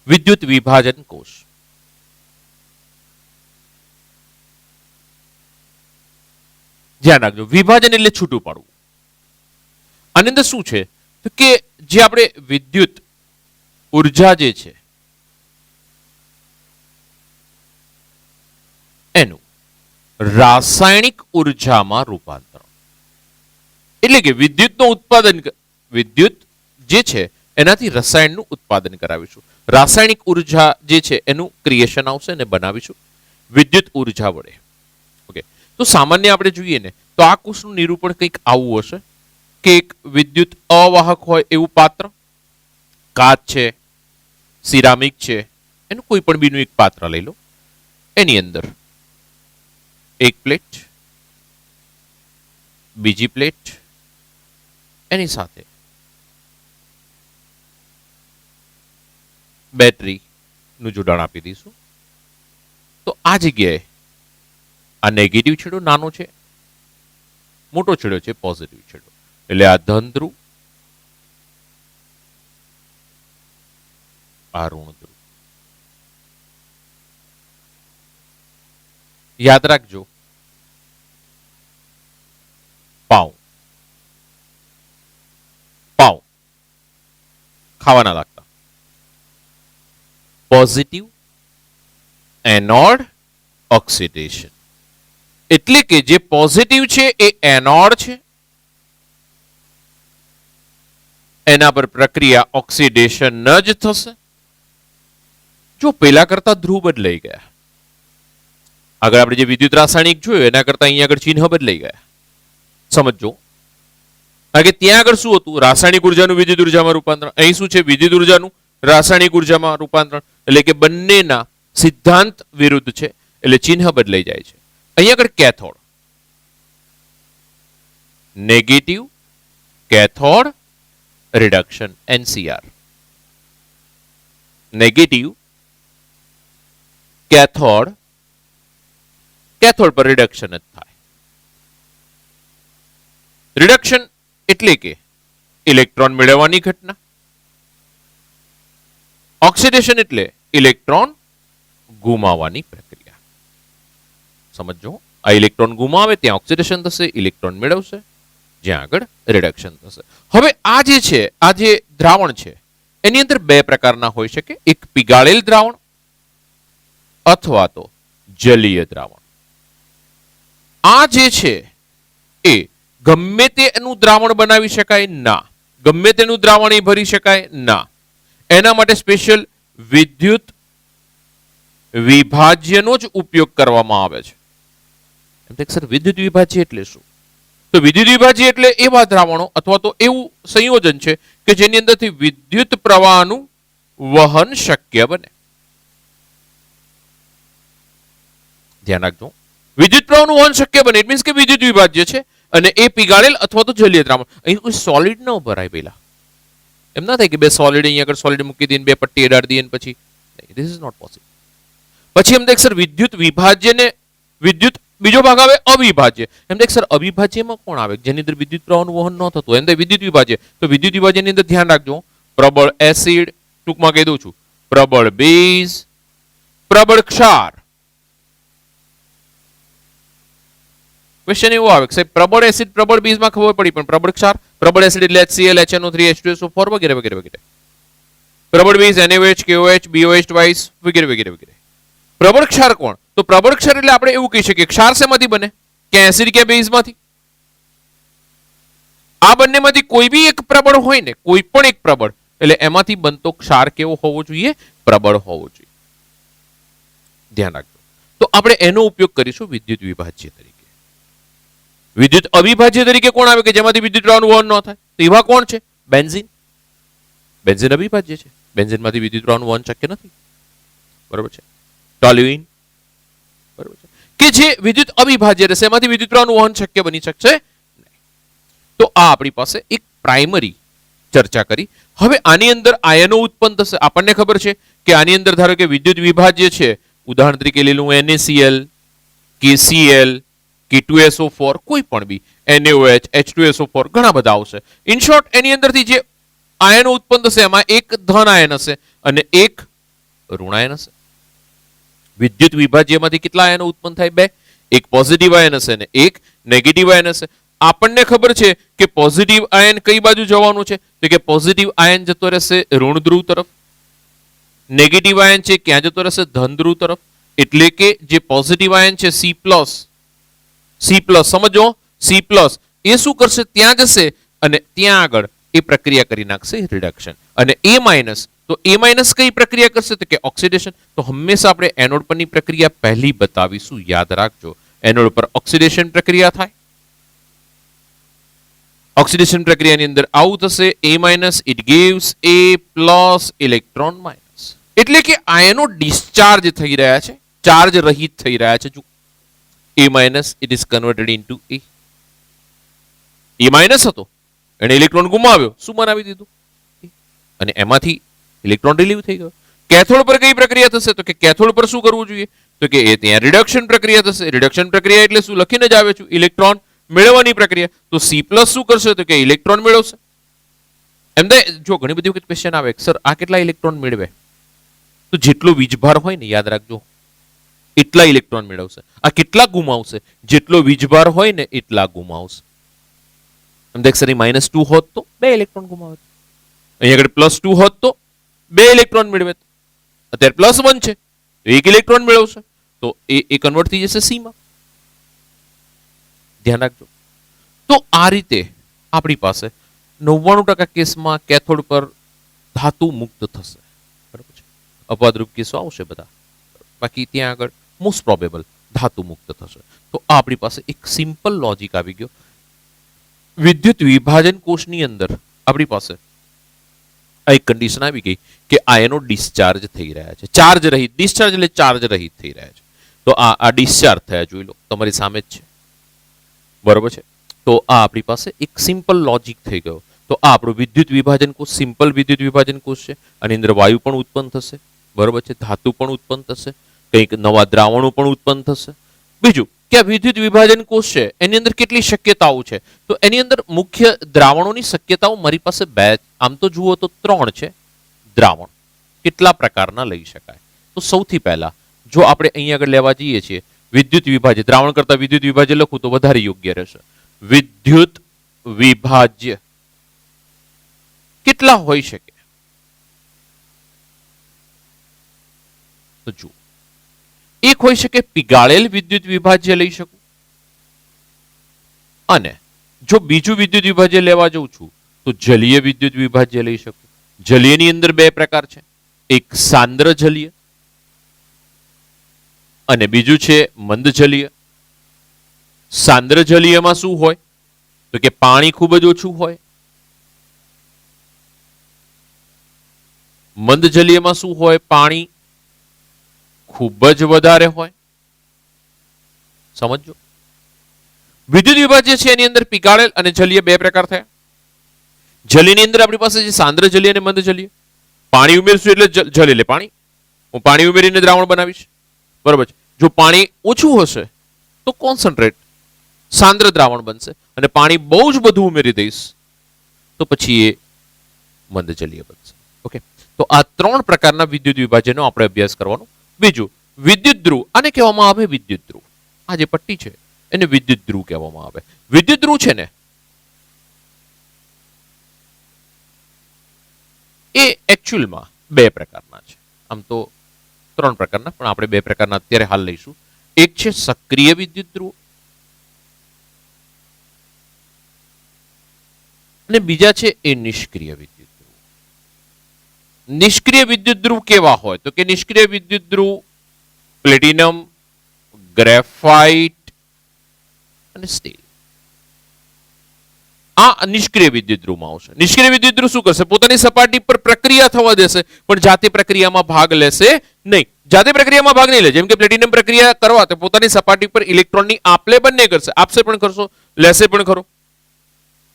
વિદ્યુત વિભાજન કોષ. ધ્યાન રાખજો, વિભાજન એટલે છૂટું પાડવું. આની અંદર શું છે તો કે જે આપણે વિદ્યુત ઉર્જા જે છે એનું રાસાયણિક ઉર્જામાં રૂપાંતરણ. એટલે કે વિદ્યુતનું ઉત્પાદન, વિદ્યુત જે છે એનાથી રસાયણનું ઉત્પાદન કરાવીશું. રાસાયણિક ઉર્જા જે છે એનું ક્રિએશન આવશે અને બનાવીશું વિદ્યુત ઉર્જા વડે. ઓકે, તો સામાન્ય આપણે જોઈએ ને તો આ કોષનું નિરૂપણ કંઈક આવું હશે કે એક વિદ્યુત અવાહક હોય એવું પાત્ર, કાચ છે, સિરામિક છે, એનું કોઈ પણ બીનું એક પાત્ર લઈ લો. એની અંદર એક પ્લેટ, બીજી પ્લેટ, એની સાથે બેટરી નું જોડાણ આપી દઈશું. તો આ જગ્યાએ આ નેગેટિવ છેડો નાનો છે, મોટો છેડો છે પોઝિટિવ છેડો. એટલે આ ધન ધ્રુવ, આ ઋણ ધ્રુવ. યાદ રાખજો, પાઉં પાઉં ખાવાના લાગતા. Positive anode oxidation. એટલે કે જે પોઝિટિવ છે એ એનોડ છે, એના પર પ્રક્રિયા ઓક્સિડેશન જ થશે. જો પેલા કરતા ધ્રુવ બદલાઈ ગયા, આગળ આપણે જે વિદ્યુત રાસાયણિક જોયું એના કરતા અહીંયા આગળ ચિહ્ન બદલાઈ ગયા. સમજો, કારણ કે ત્યાં આગળ શું હતું? રાસાયણિક ઉર્જાનું વિદ્યુત ઉર્જામાં રૂપાંતરણ. અહીં શું છે? વિદ્યુત ઉર્જાનું રાસાયણિક ઉર્જામાં રૂપાંતરણ. એટલે કે બંનેના સિદ્ધાંત વિરુદ્ધ છે, એટલે ચિહ્ન બદલાઈ જાય છે. અહીંયા આગળ cathode, negative cathode reduction, NCR. Negative cathode, cathode પર રિડક્શન જ થાય. રિડક્શન એટલે કે ઇલેક્ટ્રોન મેળવવાની ઘટના. ઓક્સિડેશન એટલે ઇલેક્ટ્રોન ગુમાવવાની પ્રક્રિયા. સમજો, આ ઇલેક્ટ્રોન ગુમાવે ત્યાં ઓક્સિડેશન થશે, ઇલેક્ટ્રોન મેળવશે જ્યાં આગળ રિડક્શન થશે. હવે આ જે છે, આ જે દ્રાવણ છે એની અંદર બે પ્રકારના હોઈ શકે. એક પીગાળેલ દ્રાવણ અથવા તો જલીય દ્રાવણ. આ જે છે એ ગમે તેનું દ્રાવણ બનાવી શકાય ના, ગમે તેનું દ્રાવણ એ ભરી શકાય ના. એના માટે સ્પેશિયલ વિદ્યુત વિભાજ્યનો જ ઉપયોગ કરવામાં આવે છે. એમ સર, વિદ્યુત વિભાજ્ય એટલે શું? તો વિદ્યુત વિભાજ્ય એટલે એવા દ્રાવણો અથવા તો એવું સંયોજન છે કે જેની અંદરથી વિદ્યુત પ્રવાહનું વહન શક્ય બને. ધ્યાન રાખજો, વિદ્યુત પ્રવાહનું વહન શક્ય બને ઇટ મીન્સ કે વિદ્યુત વિભાજ્ય છે અને એ પીગાળેલ અથવા તો જલીય દ્રાવણ. અહીં કોઈ સોલિડ ન ભરાય પહેલા. એમ ના થાય કે બે સોલિડ અહીંયા આગળ સોલિડ મૂકી દઈએ, બે પટ્ટી અડાડી દઈએ પછી. This is not possible. પછી એમ દેખ સર, વિદ્યુત વિભાજ્ય ને વિદ્યુત બીજો ભાગ આવે અવિભાજ્ય. એમ દેખ સર, અવિભાજ્યમાં કોણ આવે? જેની અંદર વિદ્યુત પ્રવાહનું વહન ન થતું, એમ વિદ્યુત વિભાજ્ય. તો વિદ્યુત વિભાજ્યની અંદર ધ્યાન રાખજો, પ્રબળ એસિડ, ટૂંકમાં કહી દઉં છું, પ્રબળ બેઝ, પ્રબળ ક્ષાર. ક્વેશ્ચન એવો આવે કે પ્રબળ એસિડ પ્રબળ બેઝમાં ખબર પડી, પણ પ્રબળ ક્ષાર, પ્રબળ એસિડ એટલે HCl, HNO3, H2SO4 વગેરે વગેરે વગેરે. પ્રબળ base NaOH, KOH, BOH twice વગેરે વગેરે વગેરે. પ્રબળ ક્ષાર કોણ? તો પ્રબળ ક્ષાર એટલે આપણે એવું કહી શકીએ ક્ષાર શેમાંથી બને? કે એસિડ કે બેઝમાંથી. આ બંનેમાંથી કોઈ બી એક પ્રબળ હોય ને, કોઈ પણ એક પ્રબળ, એટલે એમાંથી બનતો ક્ષાર કેવો હોવો જોઈએ? પ્રબળ હોવો જોઈએ. ધ્યાન રાખજો. તો આપણે એનો ઉપયોગ કરીશું વિદ્યુત વિભાજ્ય તરીકે. વિદ્યુત અવિભાજ્ય તરીકે કોણ આવે કે જેમાંથી વિદ્યુત પ્રવાહનું વહન ન થાય? તો એવા કોણ છે? બેન્ઝીન. બેન્ઝીન અવિભાજ્ય છે, બેન્ઝીનમાંથી વિદ્યુત પ્રવાહનું વહન શક્ય નથી. બરોબર છે. ટોલ્યુઇન, બરોબર છે, કે જે વિદ્યુત અવિભાજ્ય રહેશે, એમાંથી વિદ્યુત પ્રવાહનું વહન શક્ય બની શકશે નહીં. તો આ આપણી પાસે એક પ્રાઇમરી ચર્ચા કરી. હવે આની અંદર આયનો ઉત્પન્ન થશે. આપણને ખબર છે કે આની અંદર ધારો કે વિદ્યુત વિભાજ્ય છે, ઉદાહરણ તરીકે લઈ લઉં NaCl, KCl, K2SO4, કોઈ પણ બી, NaOH, H2SO4, ઘણા બધા આવશે. ઇન શોર્ટ, એની અંદરથી જે આયનો ઉત્પન્ન થશે એમાં એક ધન આયન હશે અને એક ઋણાયન હશે. વિદ્યુત વિભાજ્યમાંથી કેટલા આયનો ઉત્પન્ન થાય? બે. એક પોઝિટિવ આયન હશે ને એક નેગેટિવ આયન હશે. આપણને ખબર છે કે પોઝિટિવ આયન કઈ બાજુ જવાનું છે, તો કે પોઝિટિવ આયન જતો રહેશે ઋણ ધ્રુવ તરફ, નેગેટિવ આયન છે ક્યાં જતો રહેશે? ધન ધ્રુવ તરફ. એટલે કે જે પોઝિટિવ આયન છે સી પ્લસ સમજો, સી પ્લસ એ શું કરશે? ત્યાં જશે અને ત્યાં આગળ એ પ્રક્રિયા કરી નાખશે રિડક્શન. અને એ માઇનસ, તો એ માઇનસ કઈ પ્રક્રિયા કરશે? તો કે ઓક્સિડેશન. તો હંમેશા આપણે એનોડ પરની પ્રક્રિયા પહેલી બતાવીશું, યાદ રાખજો. એનોડ પર ઓક્સિડેશન પ્રક્રિયા થાય. ઓક્સિડેશન પ્રક્રિયાની અંદર આવું થશે, A minus it gives A plus electron minus. એટલે કે આયનો ડિસ્ચાર્જ થઈ રહ્યા છે, ચાર્જ રહિત થઈ રહ્યા છે. A minus it is converted into A. A minus હતો, એને ઇલેક્ટ્રોન ગુમાવ્યો, શું બનાવી દીધું? અને એમાંથી ઇલેક્ટ્રોન રિલીવ થઈ ગયો. કેથોડ પર કઈ પ્રક્રિયા થશે? તો કે કેથોડ પર શું કરવું જોઈએ? તો કે એ ત્યાં રિડક્શન પ્રક્રિયા થશે. રિડક્શન પ્રક્રિયા એટલે શું? લખીને જ આવે છું, ઇલેક્ટ્રોન મેળવવાની પ્રક્રિયા. તો સી પ્લસ શું કરશે? તો કે ઇલેક્ટ્રોન મેળવશે. એમ જો ઘણી બધી વખત ક્વેશ્ચન આવે, સર આ કેટલા ઇલેક્ટ્રોન મેળવે? તો જેટલો વીજભાર હોય ને, યાદ રાખજો, એટલા ઇલેક્ટ્રોન મેળવશે. આ કેટલા ગુમાવશે? જેટલો વીજભાર હોય ને એટલા ગુમાવશે. સર -2 હોત તો 2 ઇલેક્ટ્રોન ગુમાવે. અહીંયા આગળ +2 હોત તો 2 ઇલેક્ટ્રોન મેળવે. અત્યારે +1 છે, 1 ઇલેક્ટ્રોન મેળવશે. તો એ કન્વર્ટ થઈ જશે સી માં. ધ્યાન રાખજો. તો આ રીતે આપણી પાસે 99% કેસમાં કેથોડ પર ધાતુ મુક્ત થશે. બરાબર છે. અપવાદરૂપ કેસો આવશે બધા, બાકી ત્યાં આગળ મોસ્ટ પ્રોબેબલ ધાતુ મુક્ત થશે. તો આ આપણી પાસે એક સિમ્પલ લોજિક આવી ગયો. વિદ્યુત વિભાજન કોષની અંદર આપણી પાસે આ એક કન્ડિશન આવી ગઈ કે આયનો ડિસ્ચાર્જ થઈ રહ્યા છે, ચાર્જ રહિત. ડિસ્ચાર્જ એટલે ચાર્જ રહિત થઈ રહ્યા છે. તો આ ડિસ્ચાર્જ થયા, જોઈ લો, તમારી સામે જ છે. બરોબર છે. તો આ આપણી પાસે એક સિમ્પલ લોજિક થઈ ગયો. તો આ આપણું વિદ્યુત વિભાજન કોષ, સિમ્પલ વિદ્યુત વિભાજન કોષ છે. આની અંદર વાયુ પણ ઉત્પન્ન થશે, બરોબર છે, ધાતુ પણ ઉત્પન્ન થશે, કંઈક નવા દ્રાવણો પણ ઉત્પન્ન થશે. બીજું કે આ વિદ્યુત વિભાજન કોષ છે, એની અંદર કેટલી શક્યતાઓ છે? તો એની અંદર મુખ્ય દ્રાવણોની શક્યતાઓ મારી પાસે બે, આમ તો જુઓ તો 3 છે દ્રાવણ. કેટલા પ્રકારના લઈ શકાય? તો સૌથી પહેલા જો આપણે અહીંયા આગળ લેવા જઈએ છીએ વિદ્યુત વિભાજ્ય, દ્રાવણ કરતા વિદ્યુત વિભાજ્ય લખું તો વધારે યોગ્ય રહેશે. વિદ્યુત વિભાજ્ય કેટલા હોઈ શકે? તો જુઓ, એક હોઈ શકે પીગાળેલ વિદ્યુત વિભાજ્ય લઈ શકું. અને જો બીજું વિદ્યુત વિભાજ્ય લેવા જઉં છું તો જલીય વિદ્યુત વિભાજ્ય લઈ શકું. જલીયની અંદર 2 પ્રકાર છે, એક સાંદ્ર જલીય અને બીજું છે મંદ જલીય. સાંદ્ર જલીયમાં શું હોય? તો કે પાણી ખૂબ જ ઓછું હોય. મંદ જલીયમાં શું હોય? પાણી ખૂબ જ વધારે હોય. સમજો. વિદ્યુત વિભાજ્ય છે એની અંદર પીગાળેલ અને જલીય 2 પ્રકાર થયા. જલીયની અંદર આપણી પાસે છે સાંદ્ર જલીય અને મંદ જલીય. પાણી ઉમેરશું એટલે જલ એટલે પાણી. હું પાણી ઉમેરીને દ્રાવણ બનાવીશ, બરોબર છે. જો પાણી ઓછું હશે તો કોન્સન્ટ્રેટ સાંદ્ર દ્રાવણ બનશે, અને પાણી બહુ જ બધું ઉમેરી દઈશ તો પછી એ મંદ જલીય બનશે. ઓકે. તો આ 3 પ્રકારના વિદ્યુત વિભાજનનો આપણે અભ્યાસ કરવાનો. બીજું વિદ્યુત ધ્રુવ, આને કહેવામાં આવે વિદ્યુત ધ્રુવ. આ જે પટ્ટી છે એને વિદ્યુત ધ્રુવ કહેવામાં આવે. વિદ્યુત ધ્રુવ છે ને એ એકચ્યુઅલમાં 2 પ્રકારના છે. આમ તો 3 પ્રકારના, પણ આપણે 2 પ્રકારના અત્યારે હાલ લઈશું. એક છે સક્રિય વિદ્યુત ધ્રુવ અને બીજા છે એ નિષ્ક્રિય વિદ્યુત ધ્રુવ. નિષ્ક્રિય વિદ્યુત ધ્રુવ કેવા હોય? તો કે નિષ્ક્રિય વિદ્યુત ધ્રુવ પ્લેટિનમ, ગ્રેફાઇટ અને સ્ટીલ. આ નિષ્ક્રિય વિદ્યુત ધ્રુવમાં આવશે. નિષ્ક્રિય વિદ્યુત ધ્રુવ શું કરશે? પોતાની સપાટી પર પ્રક્રિયા થવા દેશે, પણ જાતે પ્રક્રિયામાં ભાગ લેશે નહીં. જાતે પ્રક્રિયામાં ભાગ નહીં લે. જેમ કે પ્લેટિનમ પ્રક્રિયા કરવા તો પોતાની સપાટી પર ઇલેક્ટ્રોનની આપલે બંને કરશે, આપશે પણ કરશો, લેશે પણ ખરો.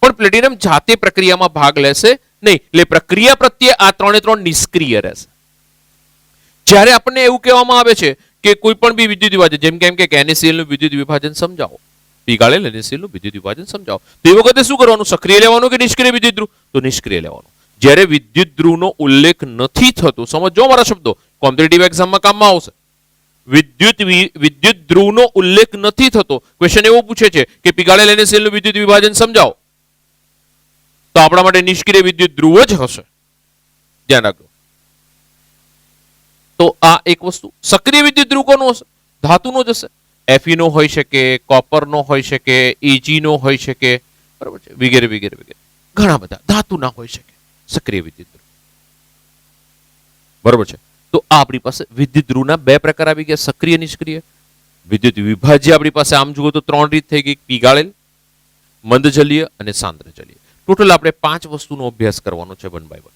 પણ પ્લેટિનમ જાતે પ્રક્રિયામાં ભાગ લેશે નહીં. એટલે પ્રક્રિયા પ્રત્યે આ 3 નિષ્ક્રિય રહેશે. જ્યારે આપણને એવું કહેવામાં આવે છે કે કોઈ પણ બી વિદ્યુત વિભાજન, જેમ કે NaCl નું વિદ્યુત વિભાજન સમજાવો, પીગાળેલ NaCl નું વિદ્યુત વિભાજન સમજાવો, તો એ વખતે શું કરવાનું? સક્રિય લેવાનું કે નિષ્ક્રિય વિદ્યુત ધ્રુવ? તો નિષ્ક્રિય લેવાનું. જ્યારે વિદ્યુત ધ્રુવનો ઉલ્લેખ નથી થતો, સમજો મારા શબ્દો, કોમ્પિટિટિવ એક્ઝામમાં કામમાં આવશે. વિદ્યુત ધ્રુવનો ઉલ્લેખ નથી થતો. ક્વેશ્ચન એવો પૂછે છે કે પીગાળેલ NaCl નું વિદ્યુત વિભાજન સમજાવો, તો આપણા માટે નિષ્ક્રિય વિદ્યુત ધ્રુવ જ હશે. ધ્યાન રાખજો. તો આ એક વસ્તુ. સક્રિય વિદ્યુત ધ્રુવ કોનો હશે? ધાતુનો જ હશે. Fe નો હોઈ શકે, કોપર નો હોઈ શકે, Ag નો હોઈ શકે, બરાબર છે, વગેરે વગેરે વગેરે. ઘણા બધા ધાતુના હોઈ શકે સક્રિય વિદ્યુત ધ્રુવ. બરાબર છે. તો આ આપણી પાસે વિદ્યુત ધ્રુવના બે પ્રકાર આવી ગયા, સક્રિય નિષ્ક્રિય. વિદ્યુત વિભાજ્ય આપણી પાસે આમ જુઓ તો ત્રણ રીત થઈ ગઈ, પીગાળેલ, મંદજલીય અને સાંદ્રજલીય. ટોટલ આપણે 5 વસ્તુનો અભ્યાસ કરવાનો છે વન બાય વન.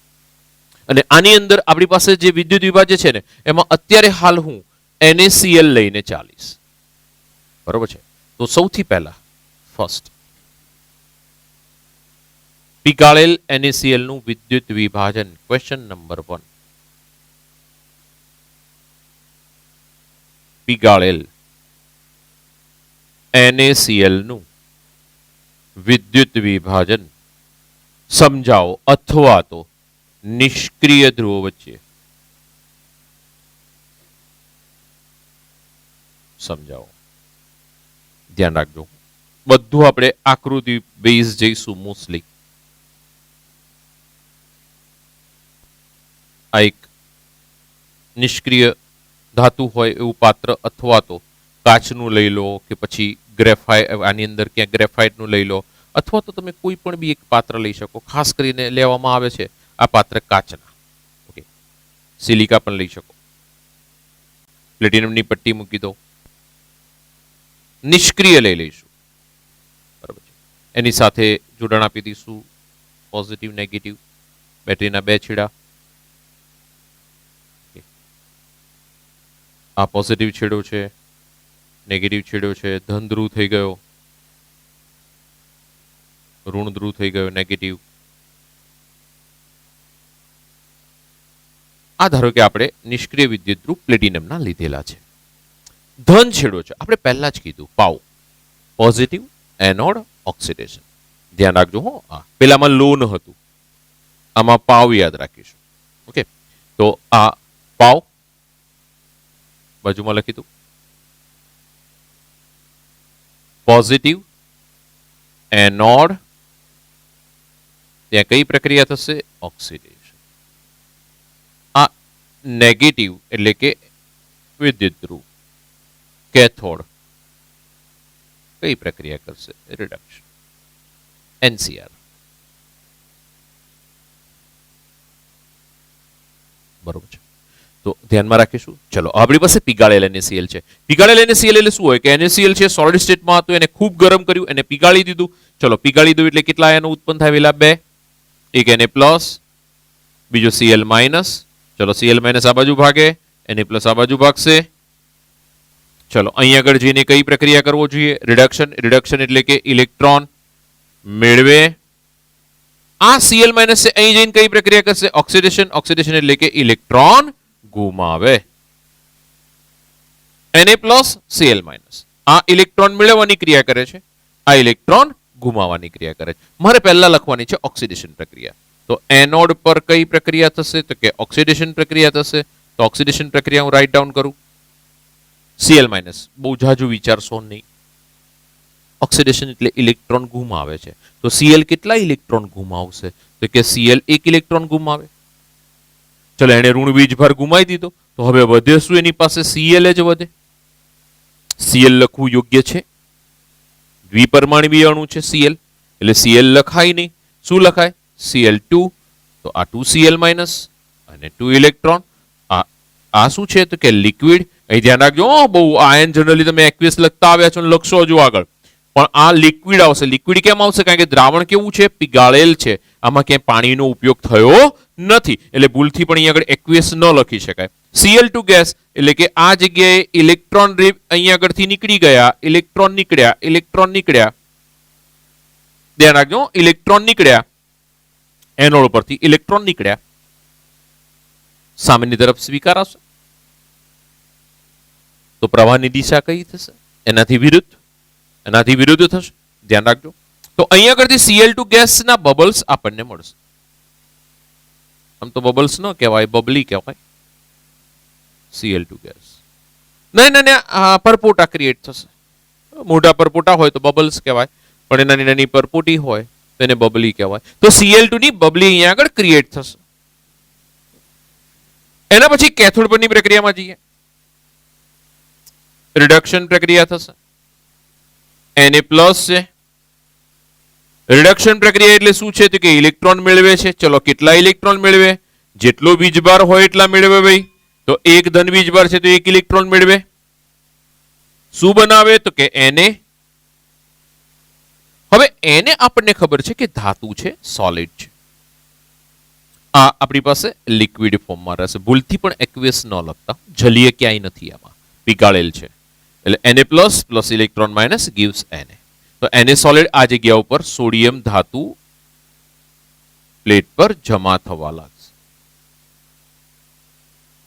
અને આની અંદર આપણી પાસે જે વિદ્યુત વિભાજ્ય છે ને, એમાં અત્યારે હાલ હું NaCl લઈને ચાલીશ. બરોબર છે. તો સૌથી પહેલા ફર્સ્ટ પીગાળેલ NaCl નું વિદ્યુત વિભાજન. Question number 1. પીગાળેલ NaCl નું વિદ્યુત વિભાજન સમજાવો, અથવા તો નિષ્ક્રિય ધ્રુવો વચ્ચે સમજાવો. ધ્યાન રાખજો, બધું આપણે આકૃતિ બેઝ જઈશું મોસ્ટલી. આ એક નિષ્ક્રિય ધાતુ હોય એવું પાત્ર, અથવા તો કાચનું લઈ લો કે પછી ગ્રેફાઇટ, આની અંદર ક્યાંક ગ્રેફાઇટનું લઈ લો, અથવા તો તમે કોઈ પણ બી એક પાત્ર લઈ શકો. ખાસ કરીને લેવામાં આવે છે આ પાત્ર કાચના. ઓકે, સિલિકા પણ લઈ શકો. પ્લેટિનમની પટ્ટી મૂકી દો. નિષ્ક્રિય લઈ લઈશું, બરાબર છે. એની સાથે જોડાણ આપી દઈશું પોઝિટિવ નેગેટિવ, બેટરીના બે છેડા. આ પોઝિટિવ છેડો છે, નેગેટિવ છેડો છે. ધન ધ્રુવ થઈ ગયો, ઋણ ધ્રુવ થઈ ગયો નેગેટિવ. આ ધારો કે આપણે નિષ્ક્રિય વિદ્યુત ધ્રુવ પ્લેટિનમના લીધેલા છે. ધન છેડો છે, આપણે પહેલા જ કીધું, પાવ, પોઝિટિવ એનોડ ઓક્સિડેશન. ધ્યાન રાખજો હો. પેલામાં લોન હતું, આમાં પાવ યાદ રાખીશું. ઓકે, તો આ પાવ બાજુમાં લખી દઉં. પોઝિટિવ એનોડ, ત્યાં કઈ પ્રક્રિયા થશે? ઓક્સિડેશન. આ નેગેટિવ એટલે કે વિદ્યુત ધ્રુવ, કેથોડ, કઈ પ્રક્રિયા કરશે? Reduction, NCR. બરોબર છે. તો ધ્યાનમાં રાખીશું. ચલો, આપણી પાસે પીગાળેલ NaCl છે. પીગાળેલ NaCl એટલે શું હોય કે NaCl છે સોલિડ સ્ટેટમાં હતું, એને ખૂબ ગરમ કર્યું, એને પીગાળી દીધું. ચલો, પીગાળી દઉં એટલે કેટલા આયનો ઉત્પન્ન થાય? વેલા બે. એક Na+, બીજો Cl-. ચલો, Cl- આ બાજુ ભાગે, Na+ આ બાજુ ભાગશે. ચલો, અહીં આગળ જઈને કઈ પ્રક્રિયા કરવો જોઈએ? રિડક્શન. રિડક્શન એટલે કે ઇલેક્ટ્રોન મેળવે. આ Cl- છે, અહીં જઈને કઈ પ્રક્રિયા કરશે? ઓક્સિડેશન. ઓક્સિડેશન એટલે કે ઇલેક્ટ્રોન ગુમાવે. Na+, Cl-. આ ઇલેક્ટ્રોન મેળવવાની ક્રિયા કરે છે, આ ઇલેક્ટ્રોન ગુમાવવાની ક્રિયા કરે છે. મારે પહેલા લખવાની છે ઓક્સિડેશન પ્રક્રિયા. તો એનોડ પર કઈ પ્રક્રિયા થશે? તો કે ઓક્સિડેશન પ્રક્રિયા થશે. તો ઓક્સિડેશન પ્રક્રિયા હું રાઇટ ડાઉન કરું. Cl-. બહુ જાજુ વિચારશો નહીં. ઓક્સિડેશન એટલે ઇલેક્ટ્રોન ગુમાવે છે. તો Cl કેટલા ઇલેક્ટ્રોન ગુમાવશે? તો કે Cl એક ઇલેક્ટ્રોન ગુમાવે. ચલો, એને ઋણ વીજભાર ગુમાવી દીધો, તો હવે વધે શું? એની પાસે Cl જ વધે. Cl લખવું યોગ્ય છે, દ્વિપરમાણવીય અણુ છે Cl, એટલે Cl લખાય નહીં. શું લખાય? Cl2. તો આ 2Cl- અને 2 ઇલેક્ટ્રોન. આ શું છે? તો કે લિક્વિડ. અહીં ધ્યાન રાખજો, બહુ આયન જનરલી તમે એક્વિયસ લખતા આવ્યા છો, લખશો હજુ આગળ, પણ આ લિક્વિડ આવશે. લિક્વિડ કેમ આવશે? કારણ કે દ્રાવણ કેવું છે? પીગાળેલ છે. આમાં ક્યાંય પાણીનો ઉપયોગ થયો નથી, એટલે ભૂલથી પણ અહીં આગળ એક્વિયસ ન લખી શકાય. Cl2 ગેસ એટલે કે આ જગ્યાએ ઇલેક્ટ્રોન અહીં આગળથી નીકળી ગયા, ઇલેક્ટ્રોન નીકળ્યા, ઇલેક્ટ્રોન નીકળ્યા. ધ્યાન રાખજો, ઇલેક્ટ્રોન નીકળ્યા, એનોડ પરથી ઇલેક્ટ્રોન નીકળ્યા, સામેની તરફ સ્વીકાર આવશે. તો પ્રવાહની દિશા કઈ થશે? એનાથી વિરુદ્ધ. એનાથી વિરુદ્ધ થશે. ધ્યાન રાખજો. તો અહીંયા આગળથી Cl2 ગેસના બબલ્સ આપણને મળશે. આમ તો બબલ્સ ન કહેવાય, બબલી કહેવાય. Cl2 gas. નહીં, પરપોટા ક્રિએટ થશે. મોટા પરપોટા હોય તો બબલ્સ કહેવાય, પણ એ નાની નાની પરપોટી હોય તો એને બબલી કહેવાય. તો Cl2 ની બબલી અહીંયા આગળ ક્રિએટ થશે. એના પછી કેથોડ પરની પ્રક્રિયામાં જઈએ. રિડક્શન પ્રક્રિયા થશે. Na+ છે. રિડક્શન પ્રક્રિયા એટલે શું છે? તો કે ઇલેક્ટ્રોન મેળવે છે. ચલો, કેટલા ઇલેક્ટ્રોન મેળવે? જેટલો વીજભાર હોય એટલા મેળવે ભાઈ. તો એક ધન વીજભાર છે તો એક ઇલેક્ટ્રોન મેળવે. શું બનાવે? તો કે Na. હવે Na આપણને ખબર છે કે ધાતુ છે, સોલિડ છે. આ આપણી પાસે લિક્વિડ ફોર્મમાં રહેશે. ભૂલથી પણ એક્વિયસ ન લખતા, જલીય ક્યાંય નથી, આમાં પીગાળેલ છે. એટલે Na+ plus electron minus gives Na. તો Na સોલિડ આ જગ્યા ઉપર સોડિયમ ધાતુ પ્લેટ પર જમા થવા લાગશે.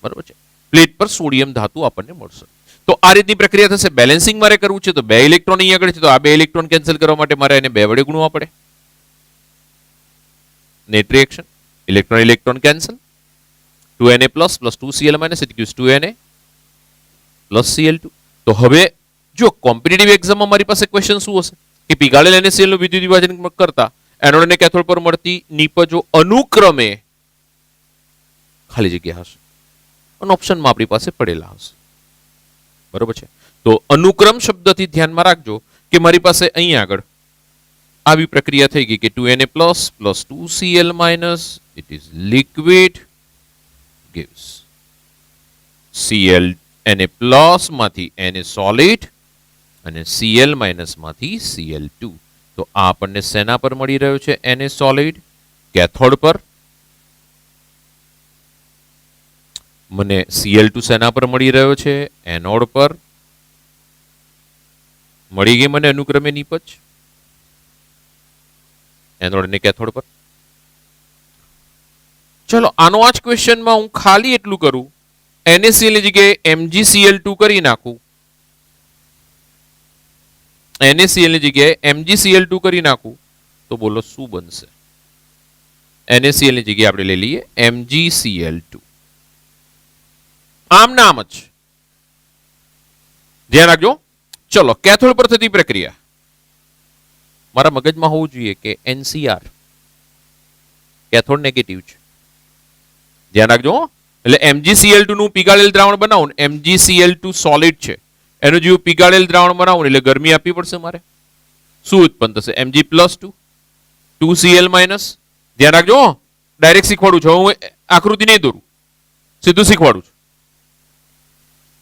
બરોબર છે? પ્લેટ પર સોડિયમ ધાતુ આપણને મળશે. તો આ રીતની પ્રક્રિયા થશે. બેલેન્સિંગ મારે કરવું છે તો 2 ઇલેક્ટ્રોન અહીં આગળ છે, તો આ 2 ઇલેક્ટ્રોન કેન્સલ કરવા માટે મારે એને 2 વડે ગુણવા પડે. Net reaction, electron electron cancel. 2Na+ plus 2Cl- it gives 2Na plus Cl2. તો હવે જો કોમ્પિટિટિવ એક્ઝામમાં મારી પાસે ક્વેશ્ચન શું હશે કે પીગાળેલ NaCl નું વિદ્યુત વિભાજન કરતા એનોડ અને કેથોડ પર મળતી નિપજો અનુક્રમે ખાલી જગ્યા હશે. અને ઓપ્શનમાં આપણી પાસે પડેલા હશે. બરોબર છે? તો અનુક્રમ શબ્દથી ધ્યાનમાં રાખજો કે મારી પાસે અહીં આગળ આવી પ્રક્રિયા થઈ ગઈ કે 2Na+ plus 2Cl- it is liquid gives Na+ માંથી Na સોલિડ અને Cl- માંથી Cl2. તો આ આપણને શેના પર મળી રહ્યો છે? Na સોલિડ કેથોડ પર. મને Cl2 શેના પર મળી રહ્યો છે? એનોડ પર. મળી ગઈ મને અનુક્રમે નિપજ એનોડ અને કેથોડ પર. ચલો, આનો આ જ ક્વેશ્ચનમાં હું ખાલી એટલું કરું, NaCl ની જગ્યાએ MgCl2 કરી નાખું. NaCl ની જગ્યાએ MgCl2 કરી નાખું તો બોલો શું બનશે? NaCl ની જગ્યાએ આપણે લઈ લઈએ MgCl2. આમ નામ જ ધ્યાન રાખજો. ચલો, કેથોડ પર થતી પ્રક્રિયા મારા મગજમાં હોવું જોઈએ કે NCr કેથોડ નેગેટિવ છે. ધ્યાન રાખજો. એટલે MgCl2 નું પીગાળેલ દ્રાવણ બનાવું, MgCl2 સોલિડ છે, એનું જેવું પીગાળેલ દ્રાવણ બનાવું એટલે ગરમી આપવી પડશે મારે. શું ઉત્પન્ન થશે? Mg+2 2Cl-. ધ્યાન રાખજો, ડાયરેક્ટ શીખવાડું છું, હું આકૃતિ નહીં દોરું, સીધું શીખવાડું છું.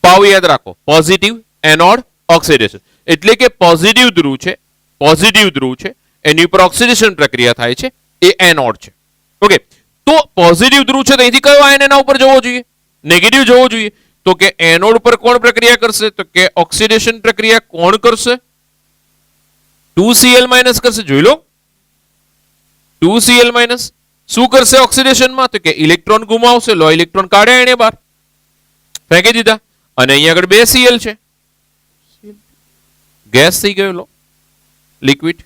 પાવ યાદ રાખો, પોઝિટિવ એનોડ ઓક્સિડેશન. એટલે કે પોઝિટિવ ધ્રુવ છે એની ઉપર ઓક્સિડેશન પ્રક્રિયા થાય છે, એ એનોડ છે. ઓકે, તો પોઝિટિવ ધ્રુવ છે તો અહીંથી કયો આયન એના ઉપર જવો જોઈએ? નેગેટિવ જવો જોઈએ. તો કે એનોડ પર કોણ પ્રક્રિયા કરશે? તો કે ઓક્સિડેશન પ્રક્રિયા કોણ કરશે? 2Cl- કરશે. જોઈ લો, 2Cl- શું કરશે ઓક્સિડેશનમાં? તો કે ઇલેક્ટ્રોન ગુમાવશે. લો, ઇલેક્ટ્રોન કાઢ્યા એને બહાર ફેંકી દીધા, અને અહીંયા આગળ 2 Cl છે, ગેસ થઈ ગયો. લો, લિક્વિડ.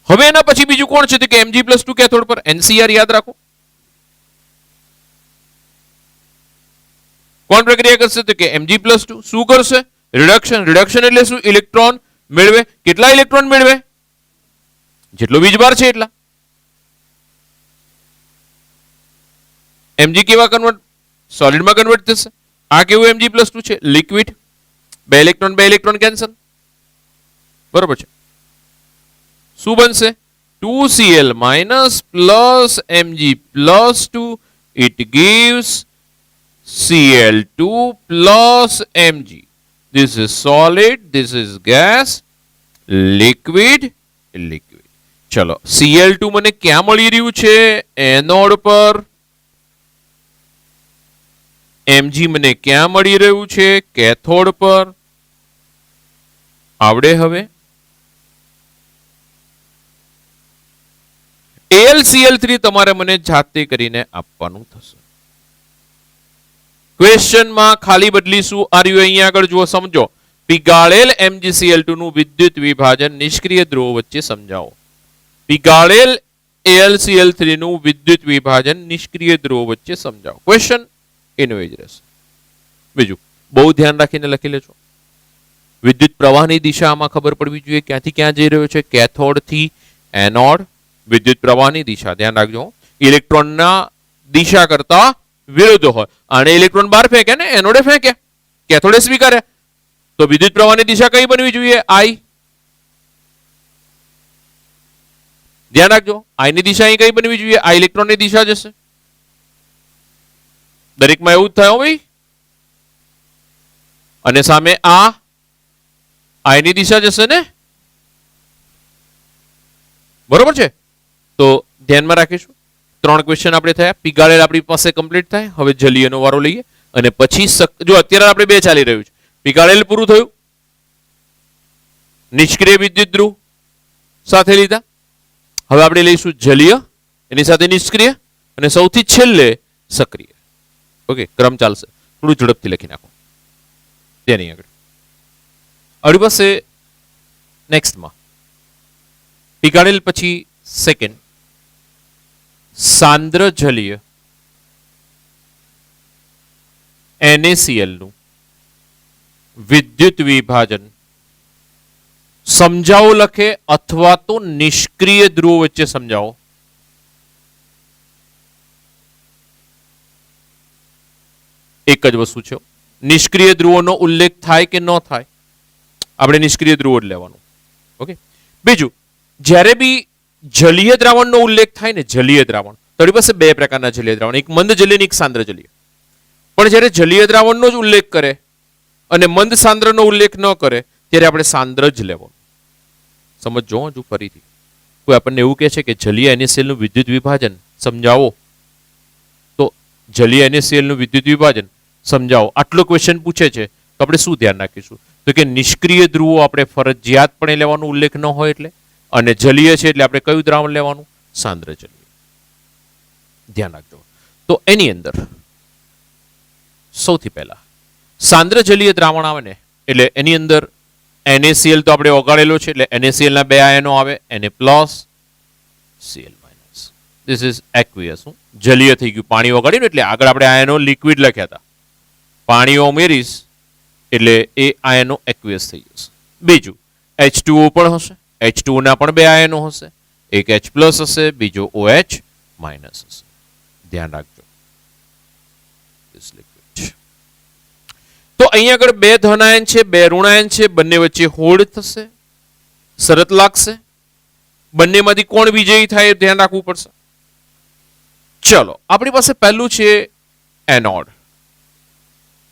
હવે એના પછી બીજું કોણ છે? તો કે Mg+2 કેથોડ પર. NCr યાદ રાખો. કોણ પ્રક્રિયા કરશે? તો કે Mg+2 શું કરશે? રિડક્શન. રિડક્શન એટલે શું? ઇલેક્ટ્રોન મેળવે. કેટલા ઇલેક્ટ્રોન મેળવે? જેટલો વીજભાર છે એટલા. Mg કેવા કન્વર્ટ? સોલિડમાં કન્વર્ટ થશે. આ કેવું Mg+2 છે? લિક્વિડ. 2 electron cancel. બરોબર છે? શું બનશે? 2Cl- plus Mg+2, it gives Cl2 plus Mg. This is solid, this is gas, liquid. ચલો, Cl2 મને ક્યાં મળી રહ્યું છે? એનોડ પર. Mg મને ક્યાં મળી રહ્યું છે? કેથોડ પર. આવડે હવે? AlCl3 તમારે મને જાતે કરીને આપવાનું થશે. ક્વેશ્ચનમાં ખાલી બદલીશું. આ રહ્યું અહીંયા આગળ જુઓ, સમજો. પીગાળેલ MgCl2 નું વિદ્યુત વિભાજન નિષ્ક્રિય ધ્રુવો વચ્ચે સમજાવો. પીગાળેલ AlCl3 નું વિદ્યુત વિભાજન નિષ્ક્રિય ધ્રુવો વચ્ચે સમજાવો. ક્વેશ્ચન એનો જ રહેશે. બીજું બહુ ધ્યાન રાખીને લખી લેજો. વિદ્યુત પ્રવાહની દિશા આમાં ખબર પડવી જોઈએ, ક્યાંથી ક્યાં જઈ રહ્યો છે. કેથોડ થી એનોડ વિદ્યુત પ્રવાહની દિશા ધ્યાન રાખજો. ઇલેક્ટ્રોનના દિશા કરતા વિરુદ્ધ હોય. આને ઇલેક્ટ્રોન બહાર ફેંકે ને એનોડે ફેંકે, કેથોડે સ્વીકારે, તો વિદ્યુત પ્રવાહની દિશા કઈ બનવી જોઈએ? આઈ. ધ્યાન રાખજો, આઈ ની દિશા અહીં કઈ બનવી જોઈએ? આ ઇલેક્ટ્રોનની દિશા જશે. દરેકમાં એવું જ થાય ભાઈ. અને સામે આ આઈ ની દિશા જશે ને, બરોબર છે? તો ધ્યાનમાં રાખીશું. 3 ક્વેશ્ચન આપણે થયા. પીગાળેલ આપણી પાસે કમ્પ્લીટ થાય. હવે જલીયનો વારો લઈએ અને પછી જો અત્યારે આપણે 2 ચાલી રહ્યું છે. પીગાળેલ પૂરું થયું, નિષ્ક્રિય વિદ્યુત ધ્રુવ સાથે લીધા. હવે આપણે લઈશું જલીય, એની સાથે નિષ્ક્રિય, અને સૌથી છેલ્લે સક્રિય. ઓકે, ક્રમ ચાલશે. થોડું ઝડપથી લખી નાખો. તેની આગળ આપણી પાસે નેક્સ્ટમાં પીગાળેલ પછી સેકન્ડ સાંદ્ર જલીય NaCl નું વિદ્યુત વિભાજન સમજાવો લખે અથવા તો નિષ્ક્રિય ધ્રુવો વચ્ચે સમજાવો. એક જ વસ્તુ છે. નિષ્ક્રિય ધ્રુવોનો ઉલ્લેખ થાય કે ન થાય, આપણે નિષ્ક્રિય ધ્રુવો જ લેવાનું. ઓકે. બીજું, જ્યારે બી જલીય દ્રાવણનો ઉલ્લેખ થાય ને, જલીય દ્રાવણ, તો પાસે 2 પ્રકારના જલીય દ્રાવણ, એક મંદ જલીય અને એક સાંદ્ર જલીય. પણ જ્યારે જલીય દ્રાવણનો જ ઉલ્લેખ કરે અને મંદ સાંદ્રનો ઉલ્લેખ ન કરે ત્યારે આપણે સાંદ્ર જ લેવાનું. સમજો હજુ ફરીથી. કોઈ આપણને એવું કહે છે કે જલીય NaCl નું વિદ્યુત વિભાજન સમજાવો, તો જલીય NaCl નું વિદ્યુત વિભાજન સમજાવો આટલો ક્વેશ્ચન પૂછે છે તો આપણે શું ધ્યાન રાખીશું? તો કે નિષ્ક્રિય ધ્રુવો આપણે ફરજિયાતપણે લેવાનો ઉલ્લેખ ન હોય એટલે, અને જલીય છે એટલે આપણે કયું દ્રાવણ લેવાનું? સાંદ્ર જલીય. ધ્યાન રાખજો. તો એની અંદર સૌથી પહેલા સાંદ્ર જલીય દ્રાવણ આવે ને એટલે એની અંદર NaCl તો આપણે ઓગાળેલો છે એટલે NaCl ના 2 આયનો આવે, Na+, Cl-. This is aqueous. જલીય થઈ ગયું, પાણી ઓગાળ્યું એટલે આગળ આપણે આયનો લિક્વિડ લખ્યા હતા, પાણી ઉમેરીશ એટલે એ આયનો એક્વિયસ થઈ જશે. બીજું H2O પણ હશે, H2O ના પણ 2 આયનો હશે, એક H+ હશે, બીજો OH- હશે. ધ્યાન રાખજો. તો અહીંયા આગળ 2 ધનાયન છે, 2 ઋણાયન છે, બંને વચ્ચે હોડ થશે, શરત લાગશે. બંનેમાંથી કોણ વિજયી થાય ધ્યાન રાખવું પડશે. ચલો, આપણી પાસે પહેલું છે એનોડ.